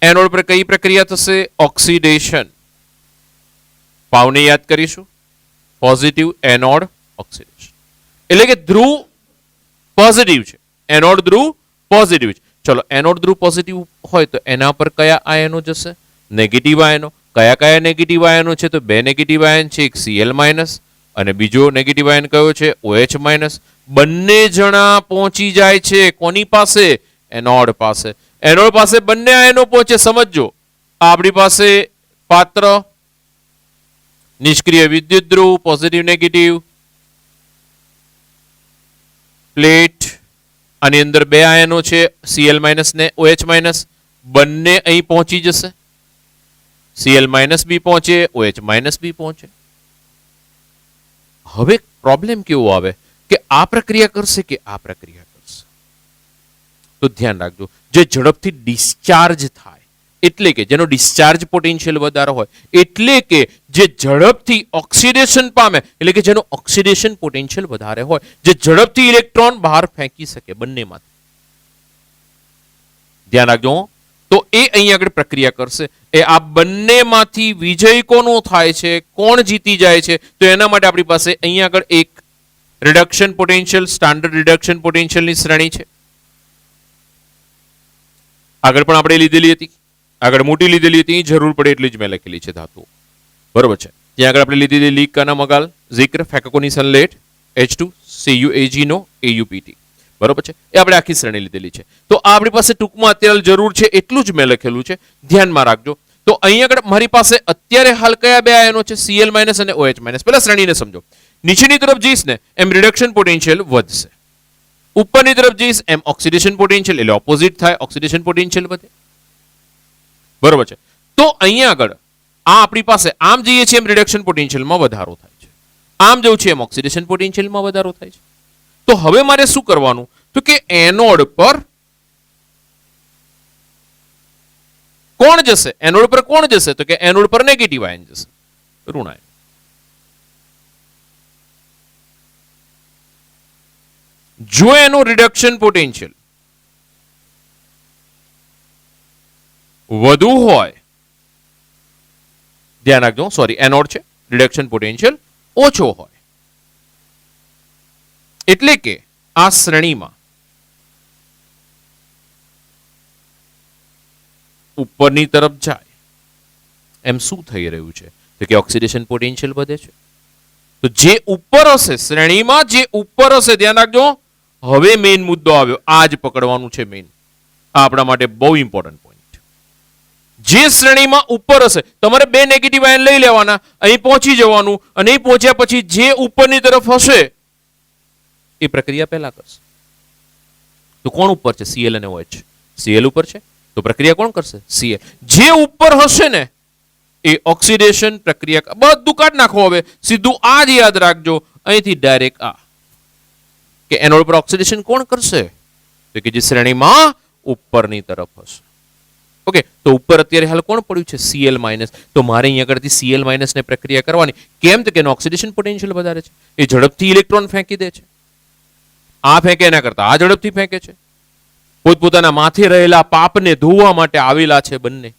એનોડ પર કઈ પ્રક્રિયા થશે? ઓક્સિડેશન. પાવને યાદ કરીશું. પોઝિટિવ એનોડ ઓક્સિડેશન એટલે કે ધ્રુવ પોઝિટિવ છે, એનોડ ધ્રુવ પોઝિટિવ છે. ચલો, એનોડ ધ્રુવ પોઝિટિવ હોય તો એના પર કયા આયનો જશે? નેગેટિવ આયનો. કયા કયા નેગેટિવ આયનો છે? તો 2 નેગેટિવ આયન છે, એક Cl- અને બીજો નેગેટિવ આયન કયો છે? OH-. બંને જણા પહોંચી જાય છે કોની પાસે? એનોડ પાસે. એનોડ પાસે બંને આયનો પહોંચે. સમજો, આપણી પાસે પાત્ર, નિષ્ક્રિય વિદ્યુત ધ્રુવ, પોઝિટિવ નેગેટિવ, પ્લેટ, આની અંદર 2 આયનો છે, Cl- ને OH-. બંને અહીં પહોંચી જશે. Cl- બી પહોંચે, OH- બી પહોંચે. હવે પ્રોબ્લેમ કેવો આવે કે આ પ્રક્રિયા કરશે કે આ પ્રક્રિયા કરશે? તો ધ્યાન રાખજો, જે ઝડપથી ડિસ્ચાર્જ થાય એટલે કે જેનો ડિસ્ચાર્જ પોટેન્શિયલ વધારે હોય, એટલે કે જે ઝડપથી ઓક્સિડેશન પામે એટલે કે જેનો ઓક્સિડેશન પોટેન્શિયલ વધારે હોય, જે ઝડપથી ઇલેક્ટ્રોન બહાર ફેંકી શકે બંનેમાંથી. ધ્યાન રાખજો. તો એ અહીં આગળ પ્રક્રિયા કરશે. એ આ બંનેમાંથી વિજય કોનો થાય છે, કોણ જીતી જાય છે? તો એના માટે આપણી પાસે અહીં આગળ એક રિડક્શન પોટેન્શિયલ, સ્ટાન્ડર્ડ રિડક્શન પોટેન્શિયલની શ્રેણી છે. આગળ પણ આપણે લીધેલી હતી, આગળ મોટી લીધેલી હતી, જરૂર પડે એટલી જ મેં લખેલી છે ધાતુ. બરોબર છે. ત્યાં આગળ આપણે લીધેલી લીક કાના મગાલ, ઝિક્ર, ફેકોની સનલેટ, H2CuAg નો AuPt. બરોબર છે. એ આપણે આખી શ્રેણી લીધેલી છે. તો આ આપણી પાસે ટૂંકમાં અત્યારે જરૂર છે એટલું જ મેં લખેલું છે, ધ્યાનમાં રાખજો. તો અહીં આગળ મારી પાસે અત્યારે હાલ કયા 2 આયનો છે? Cl- અને OH-. પહેલા શ્રેણીને સમજો. નીચેની તરફ જઈશ ને એમ રિડક્શન પોટેન્શિયલ વધશે, ઉપરની તરફ જઈશ એમ ઓક્સિડેશન પોટેન્શિયલ એટલે ઓપોઝિટ થાય, ઓક્સિડેશન પોટેન્શિયલ વધે. બરોબર છે. તો અહીંયા આગળ આ આપણી પાસે આમ જઈએ છીએ એમ રિડક્શન પોટેન્શિયલમાં વધારો થાય છે, આમ જવું છે એમ ઓક્સિડેશન પોટેન્શિયલમાં વધારો થાય છે. તો હવે મારે શું કરવાનું, તો કે એનોડ પર કોણ જશે, એનોડ પર કોણ જશે, તો કે એનોડ પર નેગેટિવ આયન જશે, ઋણ આયન. જો એનું રિડક્શન પોટેન્શિયલ વધુ હોય, ધ્યાન રાખજો, સોરી એનોડ છે, રિડક્શન પોટેન્શિયલ ઓછો હોય, એટલે કે આ શ્રેણીમાં ઉપરની તરફ જાય એમ શું થઈ રહ્યું છે, તો કે ઓક્સિડેશન પોટેન્શિયલ વધે છે. તો જે ઉપર હશે, શ્રેણીમાં જે ઉપર હશે, ધ્યાન રાખજો, હવે મેઇન મુદ્દો આવ્યો, આ જ પકડવાનું છે મેઇન, આ આપણા માટે બહુ ઇમ્પોર્ટન્ટ પોઈન્ટ. જે શ્રેણીમાં ઉપર હશે, તમારે બે નેગેટિવ આયન લઈ લેવાના, અહીં પહોંચી જવાનું, અને અહીં પહોંચ્યા પછી જે ઉપરની તરફ હશે એ પ્રક્રિયા પહેલા કરશે. તો કોણ ઉપર છે, Cl અને OH, Cl ઉપર છે, તો પ્રક્રિયા કોણ કરશે, Cl. જે ઉપર હશે ને એ ઓક્સિડેશન પ્રક્રિયા, બધું કાઢ નાખો, હવે સીધું આ જ યાદ રાખજો, અહીંથી ડાયરેક્ટ આ કે એનોડ પર ઓક્સિડેશન કોણ કરશે, તો કે જે શ્રેણીમાં ઉપરની તરફ હશે. ઓકે, તો ઉપર અત્યારે હાલ કોણ પડ્યું છે, Cl માઇનસ. તો મારે અહીંયા આગળથી Cl માઇનસ ને પ્રક્રિયા કરવાની, કેમ, તો કે એનું ઓક્સિડેશન પોટેન્શિયલ વધારે છે, એ ઝડપથી ઇલેક્ટ્રોન ફેંકી દે છે, આ ફેંકે એના કરતા આ ઝડપથી ફેંકે છે. પોતપોતાના માથે રહેલા પાપને ધોવા માટે આવેલા છે બંને.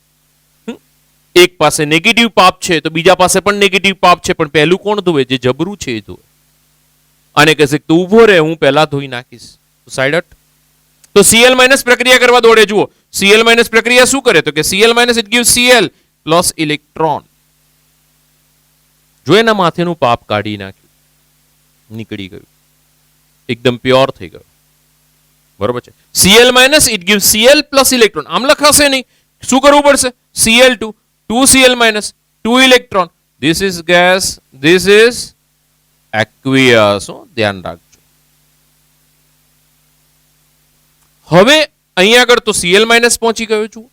એક પાસે નેગેટિવ પાપ છે તો બીજા પાસે પણ નેગેટિવ પાપ છે, પણ પહેલું કોણ ધોવે, જે જબરું છે એ ધોવે. આને કહેશે તું ઊભો રહે, હું પહેલા ધોઈ નાખીશ, તો સાઈડ હટ. તો Cl માઇનસ પ્રક્રિયા કરવા દોડે. જુઓ Cl માઇનસ પ્રક્રિયા શું કરે, તો કે Cl minus it gives Cl plus electron. જો એના માથેનું પાપ કાઢી નાખ્યું, નીકળી ગયું, એકદમ પ્યોર થઈ ગયું. બરોબર છે. Cl minus it gives Cl plus electron. આમ લખાશે નહીં, શું કરવું પડશે, Cl2 2Cl minus 2 electron. This is gas, this is aqueous. ધ્યાન રાખજો. હવે અહીંયા આગળ તો Cl માઇનસ પહોંચી ગયો છું,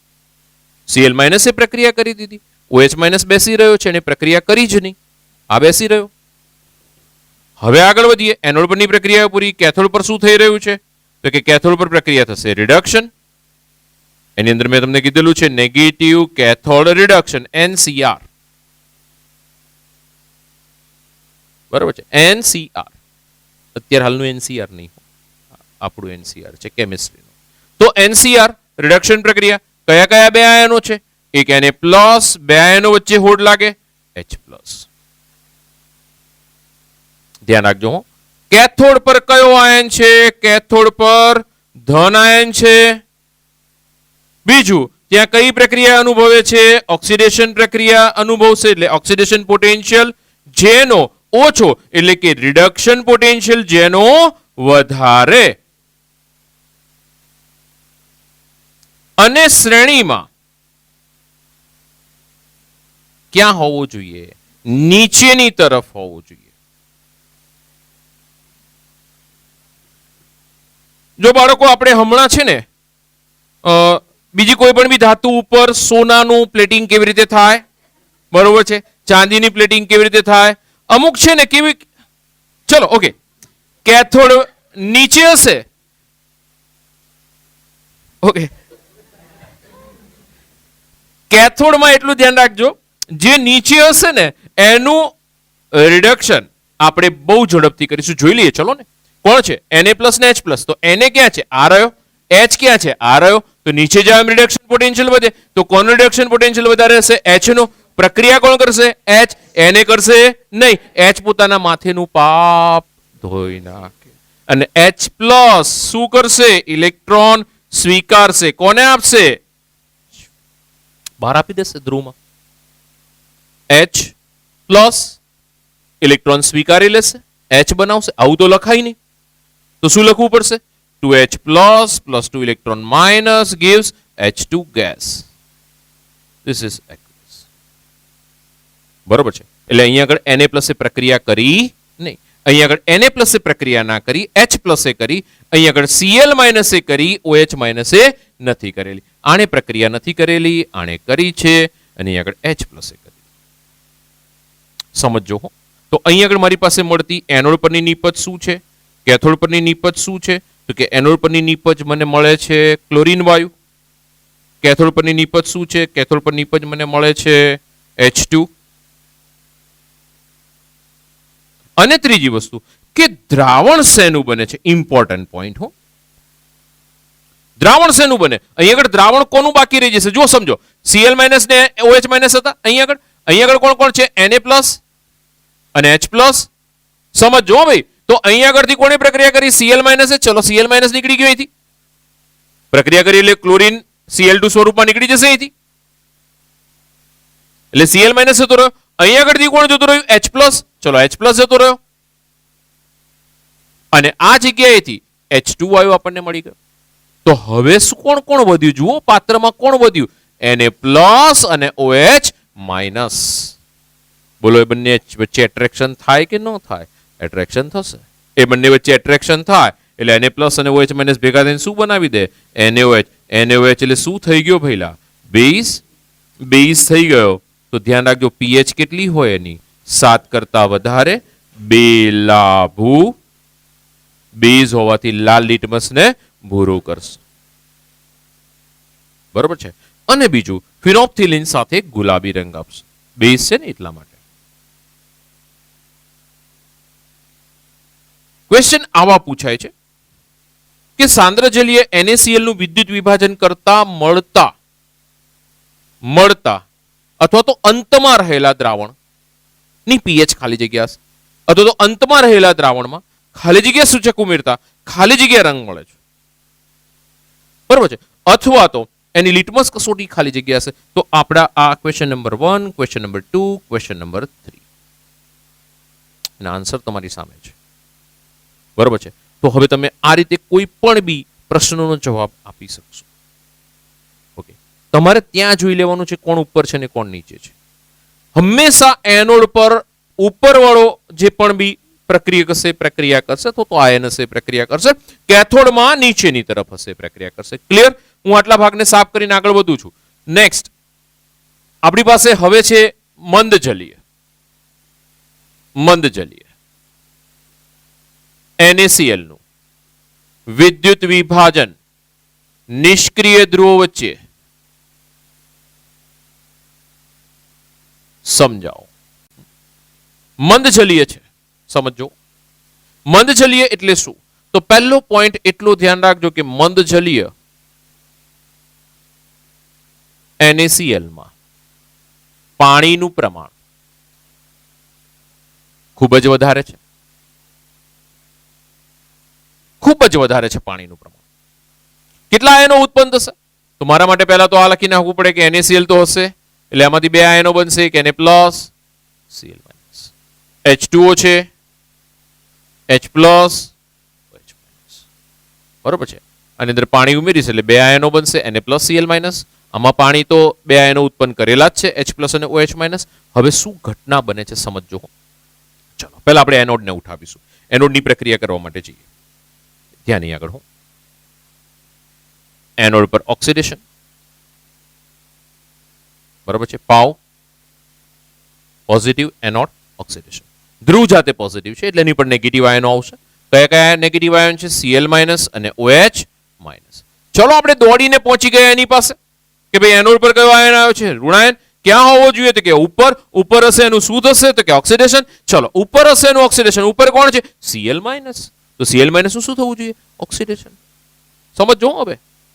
Cl માઇનસ એ પ્રક્રિયા કરી દીધી, OH માઇનસ બેસી રહ્યો છે, એને પ્રક્રિયા કરી જ નહીં, આ બેસી રહ્યો. હવે આગળ વધીએ, એનોડ પરની પ્રક્રિયા પૂરી. કેથોડ પર શું થઈ રહ્યું છે, તો કે કેથોડ પર પ્રક્રિયા થશે રિડક્શન. એની અંદર મેં તમને કીધેલું છે નેગેટિવ કેથોડ રિડક્શન, NCR. બરાબર છે, NCR. અત્યારે હાલનું NCR નહીં, આપણું NCR છે કેમિસ્ટ્રીનું. તો NCR રિડક્શન પ્રક્રિયા, કયા કયા બે આયનો છે, એક Na પ્લસ, બે આયનો વચ્ચે હોડ લાગે H પ્લસ. ધ્યાન રાખજો, કેથોડ પર કયો આયન છે, કેથોડ પર ધન આયન છે. બીજું, ત્યાં કઈ પ્રક્રિયા અનુભવે છે, ઓક્સિડેશન પ્રક્રિયા અનુભવશે, એટલે ઓક્સિડેશન પોટેન્શિયલ જેનો ઓછો, એટલે કે રિડક્શન પોટેન્શિયલ જેનો વધારે. અને શ્રેણીમાં ક્યાં હોવું જોઈએ, નીચેની તરફ હોવું જોઈએ. જો બાળકો આપણે હમણાં છે ને બીજી કોઈ પણ બી ધાતુ ઉપર સોનાનું પ્લેટિંગ કેવી રીતે થાય, બરોબર છે, ચાંદીની પ્લેટિંગ કેવી રીતે થાય, અમુક છે ને કેવી, ચલો ઓકે, કેથોડ નીચે હશે, ઓકે, કેથોડમાં એટલું ધ્યાન રાખજો, જે નીચે હશે ને એનું રિડક્શન આપણે બહુ ઝડપથી કરીશું. જોઈ લઈએ, ચલો ને. કોણ છે, Na પ્લસ ને H પ્લસ. તો Na ક્યાં છે, આ રહ્યો, H ક્યાં છે, આ રહ્યો. તો નીચે જાવ એમ રિડક્શન પોટેન્શિયલ વધે. તો કોનું રિડક્શન પોટેન્શિયલ વધારે હશે, H નો. પ્રક્રિયા કોણ કરશે, H. Na કરશે નહીં, H પોતાના માથેનું પાપ ધોઈ નાખે. અને H પ્લસ શું કરશે, ઇલેક્ટ્રોન સ્વીકારશે. કોને આપશે, બહાર આપી દેશે ધ્રુવમાં. H પ્લસ ઇલેક્ટ્રોન સ્વીકારી લેશે, H બનાવશે. આવું તો લખાય નહીં, તો શું લખવું પડશે, 2H plus plus 2 electron minus gives H2 gas. This is aqueous. બરોબર છે. એટલે અહીંયા આગળ Na પ્લસ એ પ્રક્રિયા કરી નહીં. અહીંયા આગળ Na પ્લસ એ પ્રક્રિયા ના કરી, H પ્લસ એ કરી, અહીંયા આગળ Cl માઇનસ એ કરી, OH માઇનસ એ નથી કરેલી. આને પ્રક્રિયા નથી કરેલી, આણે કરી છે, અને અહીંયા આગળ H પ્લસ એ કરી. સમજો હો. તો અહીંયા આગળ મારી પાસે મળતી એનોડ પરની નિપજ શું છે, કેથોડ પરની નિપજ શું છે? તો કે એનોડ પરની નિપજ મને મળે છે ક્લોરીન વાયુ. કેથોડ પરની નિપજ શું છે? કેથોડ પર નિપજ મને મળે છે H2. અને ત્રીજી વસ્તુ કે દ્રાવણ શેનું બને છે? ઇમ્પોર્ટન્ટ પોઈન્ટ હો. દ્રાવણ શેનું બને? અહીંયા આગળ દ્રાવણ કોનું બાકી રહી જશે? જો સમજો, Cl માઇનસ ને OH માઇનસ હતા. અહીંયા આગળ કોણ કોણ છે? Na પ્લસ અને H પ્લસ. સમજો ભાઈ. તો અહીંયા આગળથી કોણે પ્રક્રિયા કરી? Cl minus. ચલો Cl માઇનસ નીકળી ગયો અહીંથી. પ્રક્રિયા કરી એટલે ક્લોરીન Cl2 સ્વરૂપમાં નીકળી જશે અહીંથી. એટલે Cl માઇનસ જતો રહ્યો. અહીંયા આગળથી કોણ જતો રહ્યું? H plus. ચલો H પ્લસ જતો રહ્યો. અને આ જગ્યાએથી H2 વાયુ આપણને મળી ગયો. તો હવે કોણ કોણ વધ્યું? જુઓ પાત્રમાં કોણ વધ્યું? Na પ્લસ અને OH માઇનસ. બોલો એ બંને વચ્ચે એટ્રેક્શન થાય કે ન થાય? એટ્રેક્શન થશે. એ બંને વચ્ચે એટ્રેક્શન થાય એટલે Na પ્લસ અને OH માઇનસ ભેગા થઈને શું બનાવી દે? NaOH. NaOH એટલે શું થઈ ગયો ભઈલા? બેઝ. બેઝ થઈ ગયો. તો ધ્યાન રાખજો pH કેટલી હોય એની? 7 કરતા વધારે. બેલાભુ. બેઝ હોવાથી લાલ લિટમસ ને ભૂરું કરશે. બરોબર છે. અને બીજું ફિનોપ્થિલિન સાથે ગુલાબી રંગ આપશે. બેઝ છે ને એટલા માટે. ક્વેશ્ચન આવા પૂછાય છે કે સાંદ્ર જલીય NaCl નું વિદ્યુત વિભાજન કરતા મળતા અથવા તો અંતમાં રહેલા દ્રાવણ ની pH ખાલી જગ્યા અથવા તો અંતમાં રહેલા દ્રાવણમાં ખાલી જગ્યા સૂચક ઉમેરતા ખાલી જગ્યા રંગ મળે છે. બરોબર છે. અથવા તો એની લિટમસ કસોટી ખાલી જગ્યા હશે. તો આપણા આ question number 1, question number 2, question number 3 એના આન્સર તમારી સામે છે. બરોબર છે. તો હવે તમે આ રીતે કોઈ પણ બી પ્રશ્નોનો જવાબ આપી શકશો. ઓકે. તમારે ત્યાં જોઈ લેવાનું છે કોણ ઉપર છે ને કોણ નીચે છે. હંમેશા એનોડ પર ઉપરવાળો જે પણ બી પ્રક્રિયા કરશે તો આયન હશે પ્રક્રિયા કરશે. કેથોડમાં નીચેની તરફ હશે પ્રક્રિયા કરશે. ક્લિયર? હું આટલા ભાગને સાફ કરીને આગળ વધું છું. નેક્સ્ટ આપણી પાસે હવે છે મંદ જલીય. NaCl નું વિદ્યુત વિભાજન નિષ્ક્રિય ધ્રુવો વચ્ચે સમજાવો. મંદ જલીય છે. સમજો મંદ જલીય એટલે શું? તો પહેલો પોઈન્ટ એટલો ધ્યાન રાખજો કે મંદ જલીય NaCl માં પાણીનું પ્રમાણ ખૂબ જ વધારે છે. ખૂબ જ વધારે છે પાણીનું પ્રમાણ. કેટલા આયનો ઉત્પન્ન થશે? તો મારા માટે પહેલા તો આ લખી નાખવું પડે કે NaCl તો હશે એટલે આમાંથી બે આયનો બનશે કે Na plus Cl minus. H2O છે H પ્લસ OH માઇનસ. બરોબર છે. આની અંદર પાણી ઉમેરીશ એટલે બે આયનો બનશે Na પ્લસ Cl માઇનસ. આમાં પાણી તો બે આયનો ઉત્પન્ન કરેલા જ છે H પ્લસ અને OH માઇનસ. હવે શું ઘટના બને છે સમજો. ચલો પહેલા આપણે એનોડને ઉઠાવીશું. એનોડની પ્રક્રિયા કરવા માટે જઈએ. ધ્યાન અહીં આગળ એનોડ પર ઓક્સિડેશન. બરાબર છે. પાવ પોઝિટિવ એનોડ ઓક્સિડેશન. ધ્રુવ જાતે પોઝિટિવ છે એટલે એની પર નેગેટિવ આયનો આવશે. કયા કયા નેગેટિવ આયન છે? Cl માઇનસ અને OH માઇનસ. ચલો આપણે દોડીને પહોંચી ગયા એની પાસે કે ભાઈ એનોડ પર કયો આયન આવ્યો છે? ઋણાયન. ક્યાં હોવો જોઈએ? તો કે ઉપર હશે એનું શું થશે? તો કે ઓક્સિડેશન. ચલો ઉપર હશે એનું ઓક્સિડેશન. ઉપર કોણ છે? Cl minus. તો Cl માઇનસ નું શું થવું જોઈએ? ઓક્સિડેશન. સમજો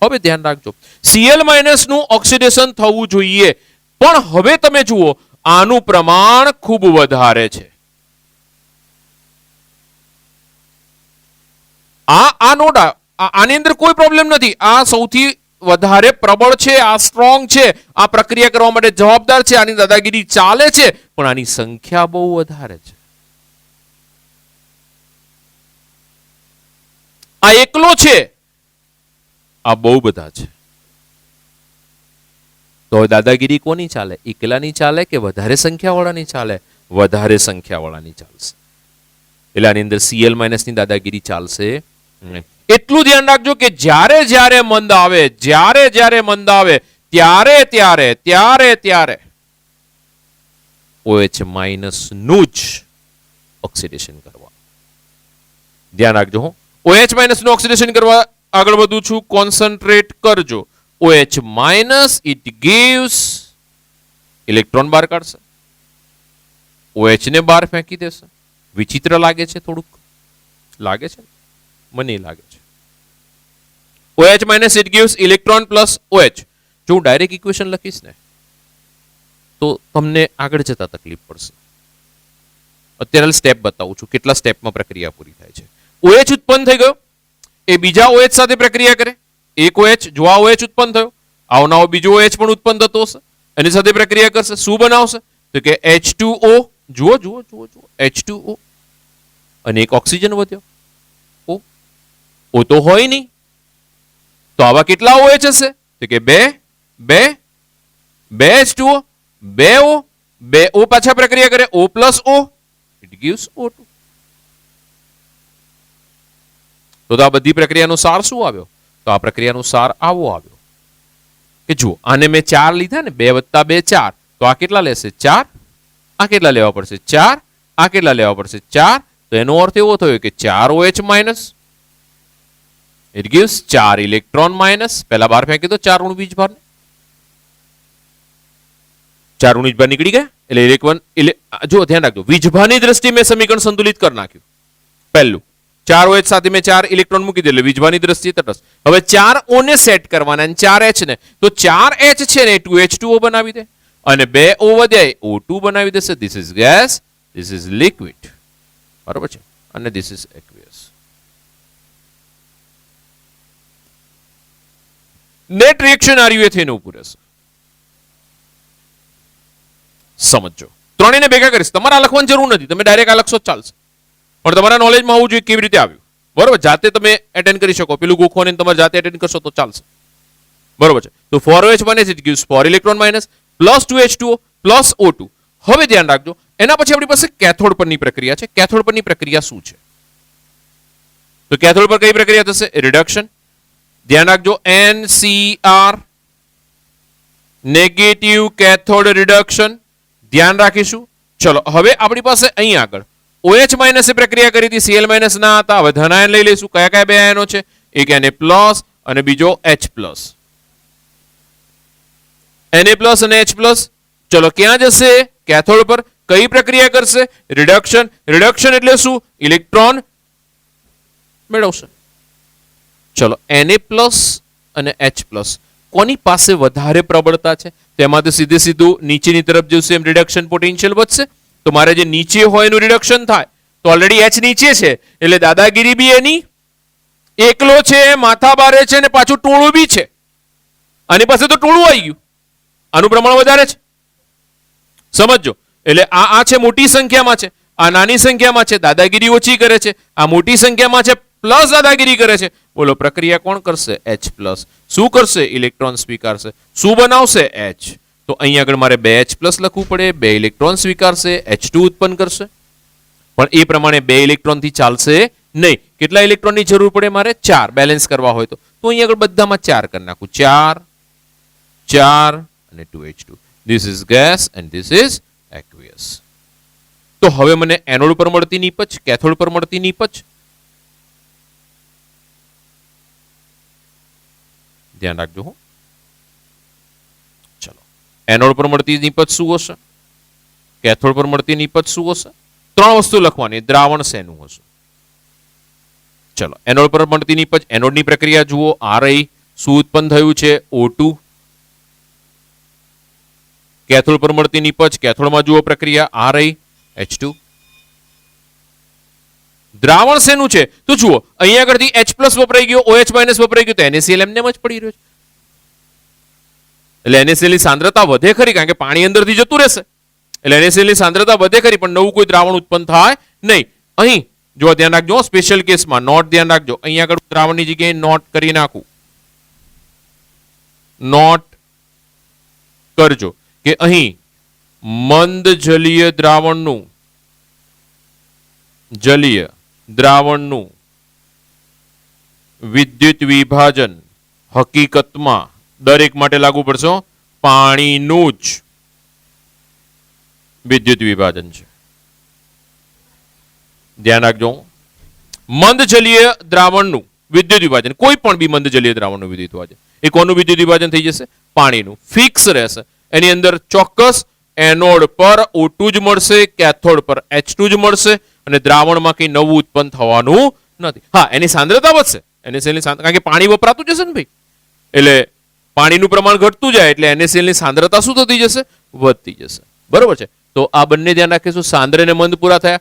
હવે ધ્યાન રાખજો. Cl માઇનસ નું ઓક્સિડેશન થવું જોઈએ. પણ હવે તમે જુઓ આનું પ્રમાણ ખૂબ વધારે છે. આની અંદર કોઈ પ્રોબ્લેમ નથી. આ સૌથી વધારે પ્રબળ છે. આ સ્ટ્રોંગ છે. આ પ્રક્રિયા કરવા માટે જવાબદાર છે. આની દાદાગીરી ચાલે છે. પણ આની સંખ્યા બહુ વધારે છે. આ એકલો છે. આ બહુ બધા છે. તો દાદાગીરી કોની ચાલે? એકલાની ચાલે કે વધારે સંખ્યાવાળાની ચાલે? વધારે સંખ્યાવાળાની ચાલશે. એટલે આની અંદર Cl માઇનસ ની દાદાગીરી ચાલશે નહીં. એટલું ધ્યાન રાખજો કે જ્યારે જ્યારે મંદ આવે ત્યારે OH માઇનસ નું જ ઓક્સિડેશન કરવા. ધ્યાન રાખજો હો. OH માઇનસ નું ઓક્સિડેશન કરવા આગળ વધું છું. કોન્સન્ટ્રેટ કરજો. OH minus it gives electron બહાર કાઢશે. OH ને બહાર ફેંકી દેશે. વિચિત્ર લાગે છે થોડુંક? લાગે છે? મને લાગે છે. OH minus it gives electron plus OH. જો હું ડાયરેક્ટ ઇક્વેશન લખીશ ને તો તમને આગળ જતા તકલીફ પડશે. અત્યારે સ્ટેપ બતાવું છું કેટલા સ્ટેપમાં પ્રક્રિયા પૂરી થાય છે. OH ઉત્પન્ન થઈ ગયો, એ બીજા OH સાથે પ્રક્રિયા કરે. એક OH, જો આ OH ઉત્પન્ન થયો, આવનારો બીજો OH પણ ઉત્પન્ન થતો હશે, એની સાથે પ્રક્રિયા કરશે. શું બનાવશે? તો કે H2O. જુઓ H2O, અને એક ઓક્સિજન વધ્યો. O તો હોય નહીં, તો આવા કેટલા OH હશે? તો કે બે H2O, બે O પાછા પ્રક્રિયા કરે, O plus O, it gives O2. તો આ બધી પ્રક્રિયાનો સાર શું આવ્યો? તો આ પ્રક્રિયાનો સાર આવો આવ્યો કે જુઓ, આને મેં 4 લીધા ને, 2 + 2 4, તો આ કેટલા લેશે? 4. આ કેટલા લેવા પડશે? 4. આ કેટલા લેવા પડશે? 4. તો એનો અર્થ એવો થયો કે 4 OH minus, it gives 4 electron minus. પહેલા બહાર ફેંકી દો 4 અણુ વીજભાર, 4 અણુ વીજભાર નીકળી ગયા. એટલે ઇલેક્ટ્રોન, જો ધ્યાન રાખજો, વીજભારની દ્રષ્ટિએ મેં સમીકરણ સંતુલિત કરી નાખ્યું. પહેલું 4 OH સાથે મેં 4 ઇલેક્ટ્રોન મૂકી દે, એટલે વીજભારની દ્રષ્ટિએ તટસ્થ. હવે 4 O ને સેટ કરવાના, અને 4 H ને, તો 4 H છે ને 2H2O બનાવી દે, અને 2 O વધ્યા O2 બનાવી દેશે. This is gas, this is liquid. બરોબર છે? અને this is aqueous. Net reaction RuA થઈને ઉભું રહેશે. સમજો. ત્રણેયને ભેગા કરીશ. તમારે આ લખવાની જરૂર નથી, તમે ડાયરેક્ટ આ લખશો ચાલશે, પણ તમારા નોલેજમાં હોવું જોઈએ કેવી રીતે આવ્યું. બરોબર? જાતે તમે એટેન્ડ કરી શકો, પેલું ગોખોને તમારે જાતે એટેન્ડ કરશો તો ચાલશે. બરોબર છે? તો 4OH minus it gives 4 electron minus plus 2H2O plus O2. હવે ધ્યાન રાખજો, એના પછી આપણી પાસે કેથોડ પરની પ્રક્રિયા છે. કેથોડ પરની પ્રક્રિયા શું છે? તો કેથોડ પર કઈ પ્રક્રિયા થશે? રિડક્શન. ધ્યાન રાખજો, NCR, નેગેટિવ કેથોડ રિડક્શન. ધ્યાન રાખીશું. ચલો, હવે આપણી પાસે અહીં આગળ OH માઇનસ એ પ્રક્રિયા કરી હતી, Cl માઇનસ ના હતા. હવે ધન આયન લઈ લઈશું. કયા કયા બે આયનો છે? એક Na પ્લસ અને બીજો H પ્લસ. Na પ્લસ અને H પ્લસ. ચલો, ક્યાં જશે? કેથોડ પર. કઈ પ્રક્રિયા કરશે? રિડક્શન. રિડક્શન એટલે શું? ઇલેક્ટ્રોન મેળવશે. ચલો, Na પ્લસ અને H પ્લસ કોની પાસે વધારે પ્રબળતા છે? તેમાંથી સીધે સીધું નીચેની તરફ જશે એમ રિડક્શન પોટેન્શિયલ વધશે. તો મારે જે નીચે હોય એનું રિડક્શન થાય, તો ઓલરેડી H નીચે છે, એટલે દાદાગીરી બી એની એકલો છે, માથા બારે છે, અને પાછું ટોળું બી છે. આની પાસે તો ટોળું આવી ગયું, આનું પ્રમાણ વધારે છે. સમજો. એટલે આ છે મોટી સંખ્યામાં છે, આ નાની સંખ્યામાં છે, દાદાગીરી ઓછી કરે છે. આ મોટી સંખ્યામાં છે, પ્લસ દાદાગીરી કરે છે. બોલો, પ્રક્રિયા કોણ કરશે? H plus. શું કરશે? ઇલેક્ટ્રોન સ્વીકારશે. શું બનાવશે? H. તો અહીં આગળ મારે 2H પ્લસ લખવું પડે. 2 ઇલેક્ટ્રોન સ્વીકારશે, H2 ઉત્પન્ન કરશે. પણ એ પ્રમાણે 2 ઇલેક્ટ્રોનથી ચાલશે નહીં. કેટલા ઇલેક્ટ્રોનની જરૂર પડે મારે? 4. બેલેન્સ કરવા હોય તો અહીં આગળ બધામાં 4 કરી નાખું. 4 અને 2H2. This is gas and this is aqueous. તો હવે મને એનોડ પર મળતી નીપજ, કેથોડ પર મળતી નીપજ ધ્યાન રાખજો. ચલો, એનોડ પર મળતી નીપજ શું હશે? કેથોડ પર મળતી નીપજ શું હશે? 3 વસ્તુ લખવાની. દ્રાવણ શેનું હશે? ચલો, એનોડ પર મળતી નીપજ, એનોડની પ્રક્રિયા જુઓ. Ri શું ઉત્પન્ન થયું છે? O2. કેથોડ પર મળતી નીપજ, કેથોડમાં જુઓ પ્રક્રિયા Ri H2. દ્રાવણ શેનું છે? તો જુઓ, અહીંયા આગળથી H પ્લસ વપરાઈ ગયો, OH માઇનસ વપરાઈ ગયો, તો NaCl એમને જ પડી રહ્યો છે. એટલે NaCl ની સાંદ્રતા વધે ખરી, કારણ કે પાણી અંદરથી જતું રહેશે. એટલે NaCl ની સાંદ્રતા વધે ખરી, પણ નવું કોઈ દ્રાવણ ઉત્પન્ન થાય નહીં. અહીં જો ધ્યાન રાખજો, સ્પેશિયલ કેસમાં નોટ ધ્યાન રાખજો. અહીંયા આગળ દ્રાવણની જગ્યાએ નોટ કરી નાખું. નોટ કરજો કે અહીં મંદ જલીય દ્રાવણનું જલીય દ્રાવણનું વિદ્યુત વિભાજન હકીકતમાં દરેક માટે લાગુ પડશે હો. પાણીનું જ વિદ્યુત વિભાજન છે. ધ્યાન રાખજો. મંદ જલીય દ્રાવણનું વિદ્યુત વિભાજન, કોઈ પણ બી મંદ જલીય દ્રાવણનું વિદ્યુત વિભાજન, એ કોનું વિદ્યુત વિભાજન થઈ જશે? પાણીનું. ફિક્સ રહેશે. એની અંદર ચોક્કસ એનોડ પર O2 જ મળશે, કેથોડ પર H2 જ મળશે અને દ્રાવણમાં કંઈ નવું ઉત્પન્ન થવાનું નથી. હા, એની સાંદ્રતા વધશે, NaCl ની સાંદ્રતા, કારણ કે પાણી વપરાતું જશે ને ભાઈ, એટલે પાણીનું પ્રમાણ ઘટતું જાય એટલે NaCl ની સાંદ્રતા શું થતી જશે? વધતી જશે. બરોબર છે. તો આ બંને ધ્યાન રાખીશું. સાંદ્ર અને મંદ પૂરા થયા.